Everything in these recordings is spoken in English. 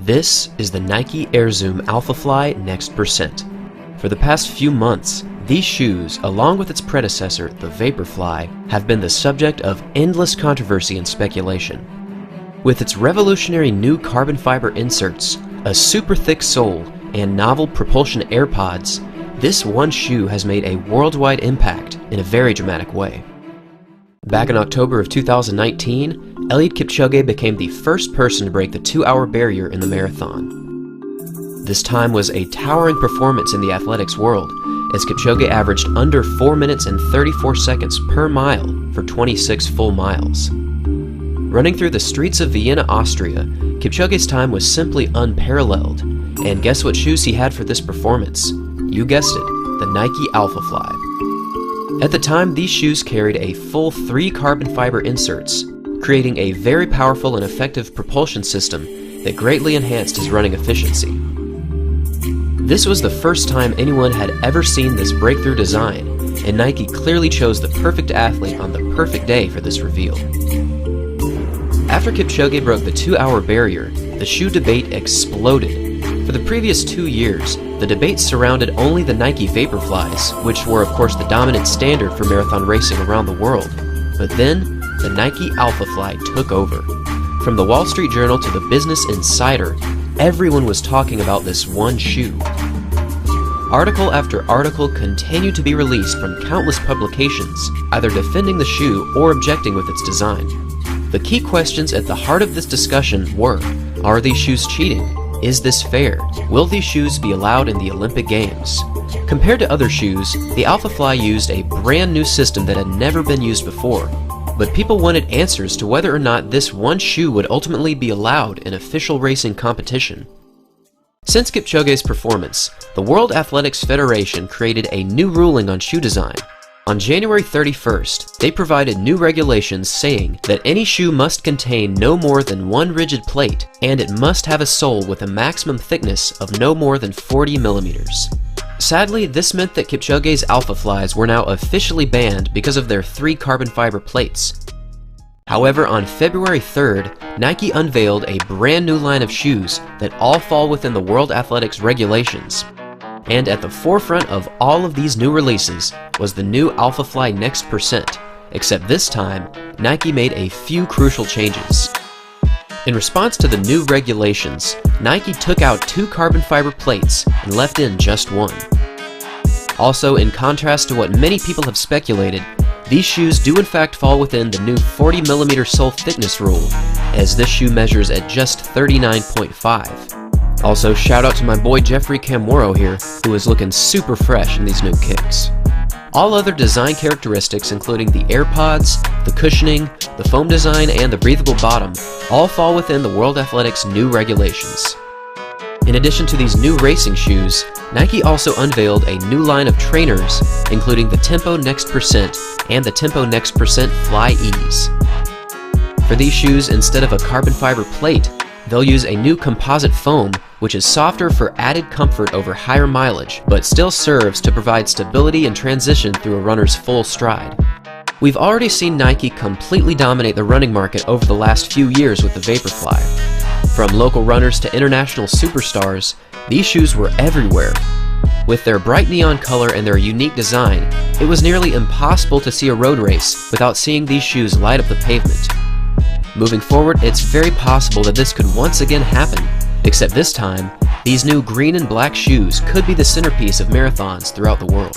This is the Nike Air Zoom Alphafly Next Percent. For the past few months, these shoes, along with its predecessor, the Vaporfly, have been the subject of endless controversy and speculation. With its revolutionary new carbon fiber inserts, a super thick sole, and novel propulsion AirPods, this one shoe has made a worldwide impact in a very dramatic way. Back in October of 2019, Eliud Kipchoge became the first person to break the 2-hour barrier in the marathon. This time was a towering performance in the athletics world, as Kipchoge averaged under 4 minutes and 34 seconds per mile for 26 full miles. Running through the streets of Vienna, Austria, Kipchoge's time was simply unparalleled. And guess what shoes he had for this performance? You guessed it, the Nike Alphafly. At the time, these shoes carried a full 3 carbon fiber inserts, creating a very powerful and effective propulsion system that greatly enhanced his running efficiency. This was the first time anyone had ever seen this breakthrough design, and Nike clearly chose the perfect athlete on the perfect day for this reveal. After Kipchoge broke the 2-hour barrier, the shoe debate exploded. For the previous 2 years, the debate surrounded only the Nike Vaporflies, which were of course the dominant standard for marathon racing around the world. But then, the Nike Alphafly took over. From the Wall Street Journal to the Business Insider, everyone was talking about this one shoe. Article after article continued to be released from countless publications, either defending the shoe or objecting with its design. The key questions at the heart of this discussion were, are these shoes cheating? Is this fair? Will these shoes be allowed in the Olympic Games? Compared to other shoes, the Alphafly used a brand new system that had never been used before, but people wanted answers to whether or not this one shoe would ultimately be allowed in official racing competition. Since Kipchoge's performance, the World Athletics Federation created a new ruling on shoe design. On January 31st, they provided new regulations saying that any shoe must contain no more than 1 rigid plate, and it must have a sole with a maximum thickness of no more than 40 millimeters. Sadly, this meant that Kipchoge's Alphaflies were now officially banned because of their 3 carbon fiber plates. However, on February 3rd, Nike unveiled a brand new line of shoes that all fall within the World Athletics regulations. And at the forefront of all of these new releases was the new Alphafly Next Percent, except this time, Nike made a few crucial changes. In response to the new regulations, Nike took out 2 carbon fiber plates and left in just 1. Also, in contrast to what many people have speculated, these shoes do in fact fall within the new 40mm sole thickness rule, as this shoe measures at just 39.5. Also, shout out to my boy Jeffrey Camorro here, who is looking super fresh in these new kicks. All other design characteristics, including the AirPods, the cushioning, the foam design, and the breathable bottom, all fall within the World Athletics' new regulations. In addition to these new racing shoes, Nike also unveiled a new line of trainers, including the Tempo Next Percent and the Tempo Next Percent Fly Ease. For these shoes, instead of a carbon fiber plate, they'll use a new composite foam, which is softer for added comfort over higher mileage, but still serves to provide stability and transition through a runner's full stride. We've already seen Nike completely dominate the running market over the last few years with the Vaporfly. From local runners to international superstars, these shoes were everywhere. With their bright neon color and their unique design, it was nearly impossible to see a road race without seeing these shoes light up the pavement. Moving forward, it's very possible that this could once again happen, except this time, these new green and black shoes could be the centerpiece of marathons throughout the world.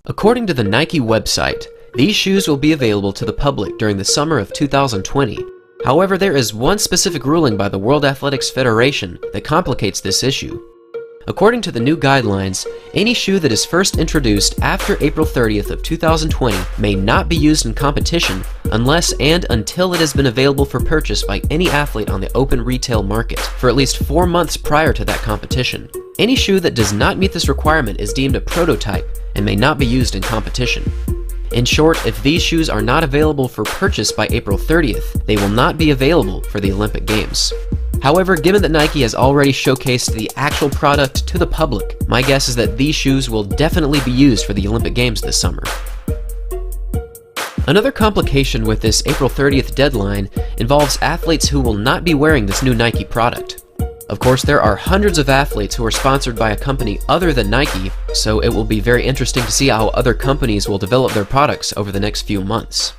According to the Nike website, these shoes will be available to the public during the summer of 2020. However, there is one specific ruling by the World Athletics Federation that complicates this issue. According to the new guidelines, any shoe that is first introduced after April 30th of 2020 may not be used in competition unless and until it has been available for purchase by any athlete on the open retail market for at least 4 months prior to that competition. Any shoe that does not meet this requirement is deemed a prototype and may not be used in competition. In short, if these shoes are not available for purchase by April 30th, they will not be available for the Olympic Games. However, given that Nike has already showcased the actual product to the public, my guess is that these shoes will definitely be used for the Olympic Games this summer. Another complication with this April 30th deadline involves athletes who will not be wearing this new Nike product. Of course, there are hundreds of athletes who are sponsored by a company other than Nike, so it will be very interesting to see how other companies will develop their products over the next few months.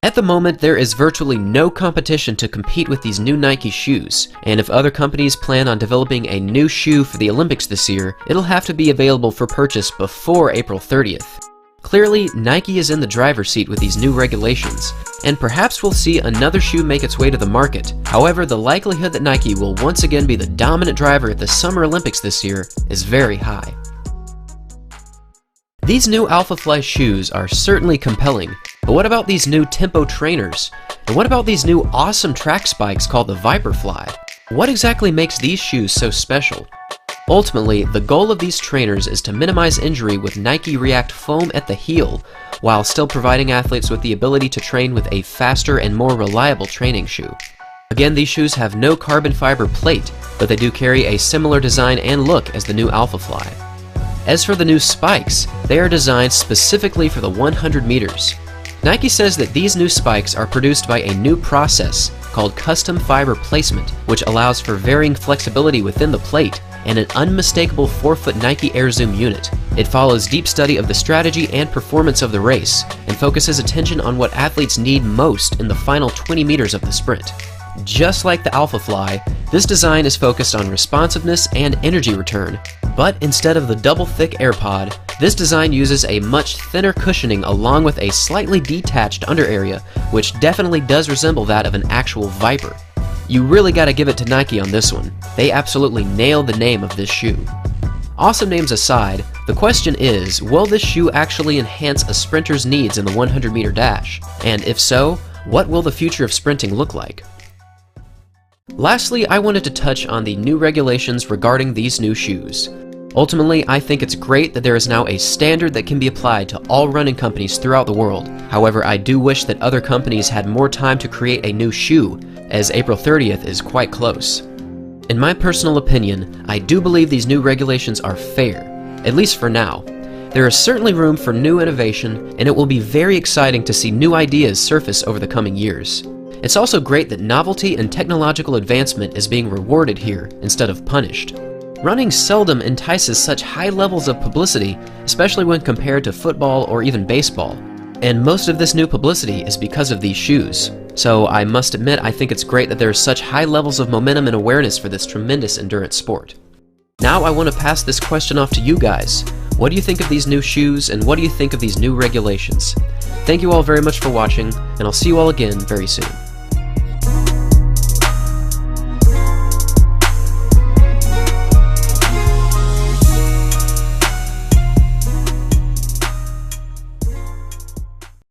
At the moment, there is virtually no competition to compete with these new Nike shoes, and if other companies plan on developing a new shoe for the Olympics this year, it'll have to be available for purchase before April 30th. Clearly, Nike is in the driver's seat with these new regulations, and perhaps we'll see another shoe make its way to the market. However, the likelihood that Nike will once again be the dominant driver at the Summer Olympics this year is very high. These new Alphafly shoes are certainly compelling, but what about these new Tempo trainers? And what about these new awesome track spikes called the Viperfly? What exactly makes these shoes so special? Ultimately, the goal of these trainers is to minimize injury with Nike React foam at the heel, while still providing athletes with the ability to train with a faster and more reliable training shoe. Again, these shoes have no carbon fiber plate, but they do carry a similar design and look as the new Alphafly. As for the new spikes, they are designed specifically for the 100 meters. Nike says that these new spikes are produced by a new process called custom fiber placement, which allows for varying flexibility within the plate and an unmistakable 4-foot Nike Air Zoom unit. It follows deep study of the strategy and performance of the race, and focuses attention on what athletes need most in the final 20 meters of the sprint. Just like the Alphafly, this design is focused on responsiveness and energy return, but instead of the double-thick AirPod, this design uses a much thinner cushioning along with a slightly detached under area, which definitely does resemble that of an actual Viper. You really gotta give it to Nike on this one. They absolutely nailed the name of this shoe. Awesome names aside, the question is, will this shoe actually enhance a sprinter's needs in the 100-meter dash? And if so, what will the future of sprinting look like? Lastly, I wanted to touch on the new regulations regarding these new shoes. Ultimately, I think it's great that there is now a standard that can be applied to all running companies throughout the world. However, I do wish that other companies had more time to create a new shoe, as April 30th is quite close. In my personal opinion, I do believe these new regulations are fair, at least for now. There is certainly room for new innovation, and it will be very exciting to see new ideas surface over the coming years. It's also great that novelty and technological advancement is being rewarded here instead of punished. Running seldom entices such high levels of publicity, especially when compared to football or even baseball. And most of this new publicity is because of these shoes. So I must admit, I think it's great that there are such high levels of momentum and awareness for this tremendous endurance sport. Now I want to pass this question off to you guys. What do you think of these new shoes, and what do you think of these new regulations? Thank you all very much for watching, and I'll see you all again very soon.